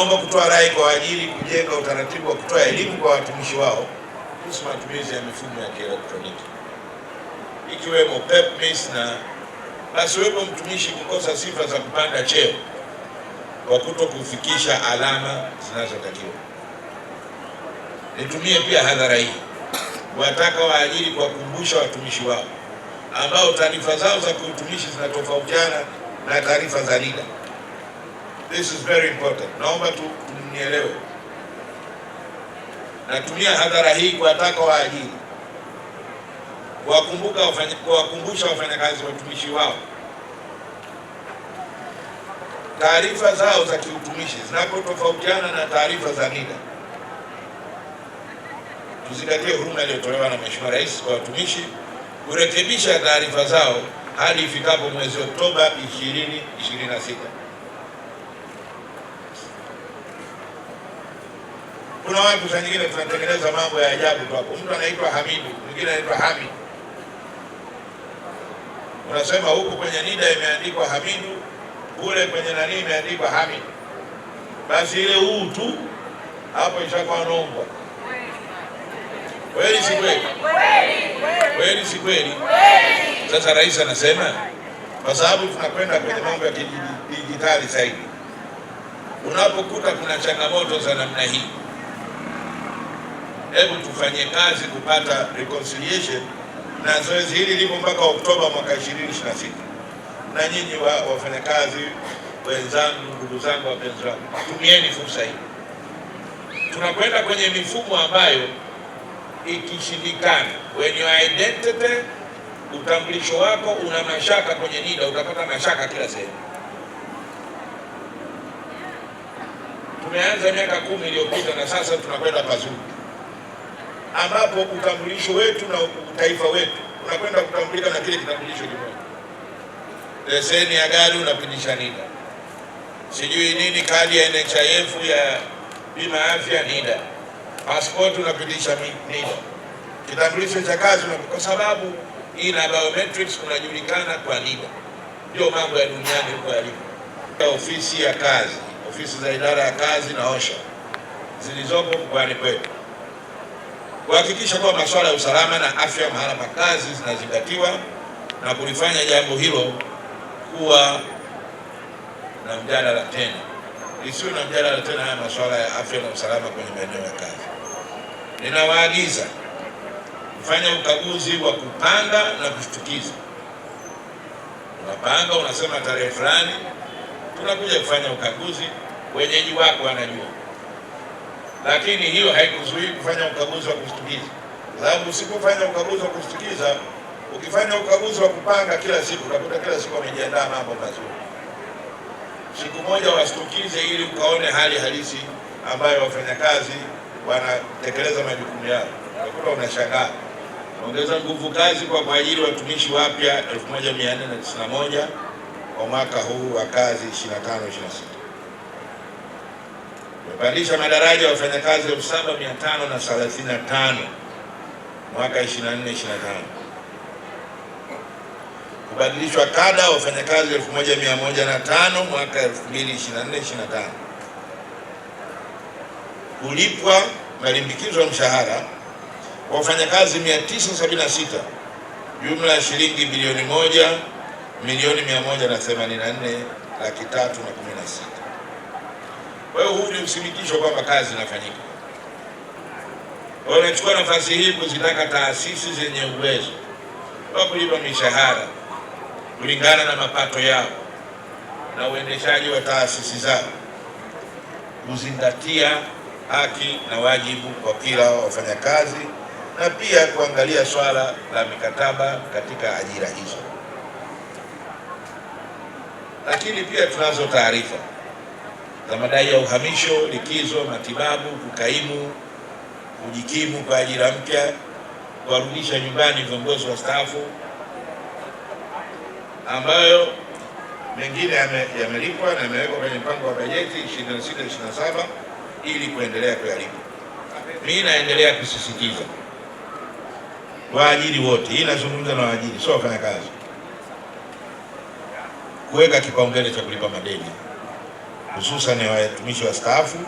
Naomba kutoa rai kwa waajiri kujenga utaratibu wa kutoa elimu kwa watumishi wao kuhusu matumizi ya mifumo ya kielektroniki ikiwemo PEPMIS, na asiwepo mtumishi kukosa sifa za kupanda cheo kwa kuto kufikisha alama zinazotakiwa. Nitumie pia hadhara hii kuwataka waajiri kuwakumbusha watumishi wao ambao taarifa zao za kiutumishi zinatofautiana na taarifa za NIDA. This is very important. Naomba tunielewe. Natumia hadhara hii kuwataka waajiri kuwakumbusha wafanyakazi watumishi wao taarifa zao za kiutumishi zinapotofautiana na taarifa za NIDA. Tuzingatie huruma iliyotolewa na Mheshimiwa Rais kwa watumishi kurekebisha taarifa zao hadi ifikapo mwezi Oktoba 2026. Kuna watu saa nyingine tunatengeneza mambo ya ajabu tu hapo. Mtu anaitwa Hamidu, mwingine anaitwa Hamid. Unasema huku kwenye NIDA imeandikwa Hamidu, kule kwenye nani imeandikwa Hamid. Basi ile huu tu hapo ishakuwa nongwa. Kweli si kweli? Kweli si kweli? Sasa rais anasema kwa sababu tunakwenda kwenye mambo ya kidijitali zaidi, unapokuta kuna changamoto za namna hii, hebu tufanye kazi kupata reconciliation, na zoezi hili lipo mpaka Oktoba mwaka 2026. Na nyinyi wafanyakazi wenzangu, ndugu zangu, wapenzi wangu, tumieni fursa hii. Tunakwenda kwenye mifumo ambayo ikishindikana, when your identity, utambulisho wako una mashaka kwenye NIDA, utapata mashaka kila sehemu. Tumeanza miaka 10 iliyopita na sasa tunakwenda pazuri, ambapo utambulisho wetu na utaifa wetu unakwenda kutambulika na kile kitambulisho kimoja. Leseni ya gari unapitisha NIDA, sijui nini, kadi ya NHIF ya bima ya afya NIDA, passport unapitisha NIDA, kitambulisho cha kazi kwa sababu ina biometrics unajulikana kwa NIDA. Ndio mambo ya duniani huko yalipo. Ofisi ya kazi, ofisi za idara ya kazi na OSHA zilizopo mkoani kwetu kuhakikisha kwamba masuala ya usalama na afya mahala pa kazi zinazingatiwa na kulifanya jambo hilo kuwa na mjadala tena. Isiwe na mjadala tena haya masuala ya afya na usalama kwenye maeneo ya kazi. Ninawaagiza kufanya ukaguzi wa kupanga na kushtukiza. Unapanga, unasema tarehe fulani tunakuja kufanya ukaguzi, wenyeji wako wanajua. Lakini hiyo haikuzuii kufanya ukaguzi wa kushtukiza. Sababu usipofanya ukaguzi wa kushtukiza, ukifanya ukaguzi wa kupanga kila siku, utakuta kila siku wamejiandaa mambo mazuri. Siku moja washtukize ili ukaone hali halisi ambayo wafanyakazi wanatekeleza majukumu yao. Utakuta unashangaa. Ongeza nguvu kazi kwa kuajiri watumishi wapya 1491 kwa mwaka huu wa kazi 25-26. Tumepandisha madaraja ya wafanyakazi 7535 mwaka 24-25. Kubadilishwa kada wafanyakazi 1105 mwaka 2024-25. Kulipwa malimbikizo ya mshahara kwa wafanyakazi 976, jumla ya shilingi bilioni 1,184,316. Kwa hiyo huu ni uthibitisho kwamba kazi inafanyika. Kwa hiyo nachukua nafasi hii kuzitaka taasisi zenye uwezo wa kulipa mishahara kulingana na mapato yao na uendeshaji wa taasisi zao kuzingatia haki na wajibu kwa kila wafanyakazi, na pia kuangalia swala la mikataba katika ajira hizo. Lakini pia tunazo taarifa za madai ya uhamisho, likizo, matibabu, kukaimu, kujikimu kwa ajira mpya, kuwarudisha nyumbani viongozi wastaafu, ambayo mengine yamelipwa na yamewekwa kwenye mpango wa bajeti 26-27 ili kuendelea kuyalipa. Mimi naendelea kusisitiza waajiri wote, hii nazungumza na waajiri, sio wafanyakazi, kuweka kipaumbele cha kulipa madeni. hususan ya watumishi wastaafu,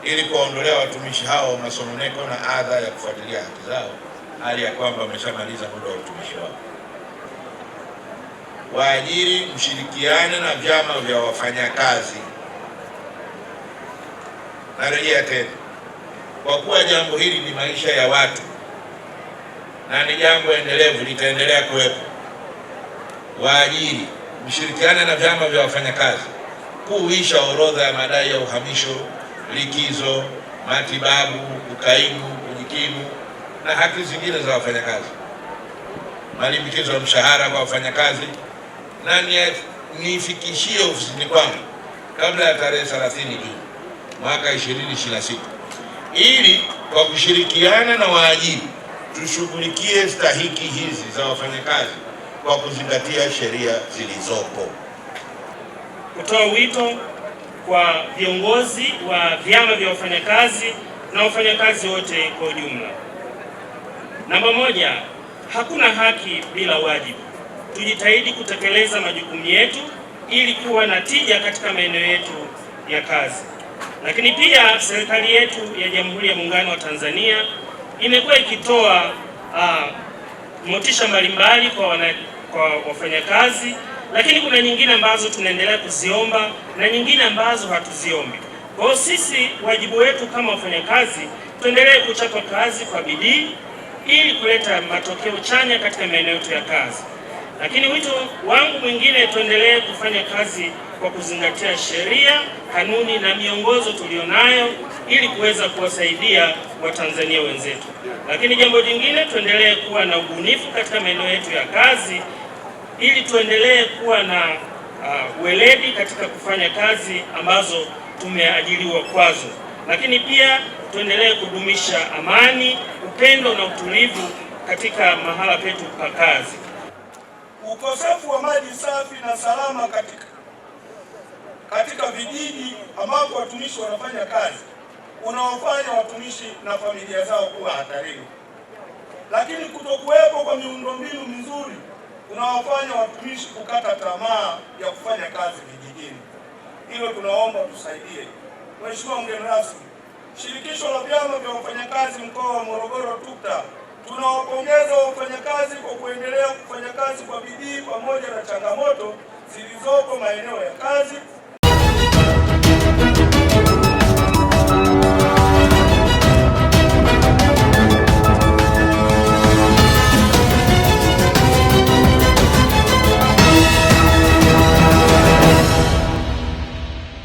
ili kuwaondolea watumishi hao masononeko na adha ya kufuatilia haki zao, hali ya kwamba wameshamaliza muda wa utumishi wao. Waajiri, mshirikiane na vyama vya wafanyakazi. Narejea tena, kwa kuwa jambo hili ni maisha ya watu na ni jambo endelevu, litaendelea kuwepo. Waajiri, mshirikiane na vyama vya wafanyakazi kuhuisha orodha ya madai ya uhamisho, likizo, matibabu, ukaimu, kujikimu na haki zingine za wafanyakazi, malimbikizo ya mshahara kwa wafanyakazi, na niifikishie ofisini kwangu kabla ya tarehe 30 Juni mwaka 2026, ili kwa kushirikiana na waajiri tushughulikie stahiki hizi za wafanyakazi kwa kuzingatia sheria zilizopo. Kutoa wito kwa viongozi wa vyama vya wafanyakazi na wafanyakazi wote kwa ujumla. Namba moja, hakuna haki bila wajibu. Tujitahidi kutekeleza majukumu yetu ili kuwa na tija katika maeneo yetu ya kazi. Lakini pia serikali yetu ya Jamhuri ya Muungano wa Tanzania imekuwa ikitoa motisha mbalimbali kwa wafanyakazi, lakini kuna nyingine ambazo tunaendelea kuziomba na nyingine ambazo hatuziombi. Kwa hiyo sisi wajibu wetu kama wafanyakazi, tuendelee kuchapa kazi kwa bidii ili kuleta matokeo chanya katika maeneo yetu ya kazi. Lakini wito wangu mwingine, tuendelee kufanya kazi kwa kuzingatia sheria, kanuni na miongozo tulionayo ili kuweza kuwasaidia Watanzania wenzetu. Lakini jambo jingine, tuendelee kuwa na ubunifu katika maeneo yetu ya kazi ili tuendelee kuwa na weledi katika kufanya kazi ambazo tumeajiriwa kwazo. Lakini pia tuendelee kudumisha amani, upendo na utulivu katika mahala petu pa kazi. Ukosefu wa maji safi na salama katika vijiji ambapo watumishi wanafanya kazi unaofanya watumishi na familia zao kuwa hatarini. Lakini kutokuwepo kwa miundombinu mizuri unawafanya watumishi kukata tamaa ya kufanya kazi vijijini. Hilo tunaomba tusaidie. Mheshimiwa mgeni rasmi, Shirikisho la Vyama vya Wafanyakazi Mkoa wa Morogoro TUCTA tunawapongeza wafanyakazi kwa kuendelea kufanya kazi kwa bidii pamoja na changamoto zilizopo maeneo ya kazi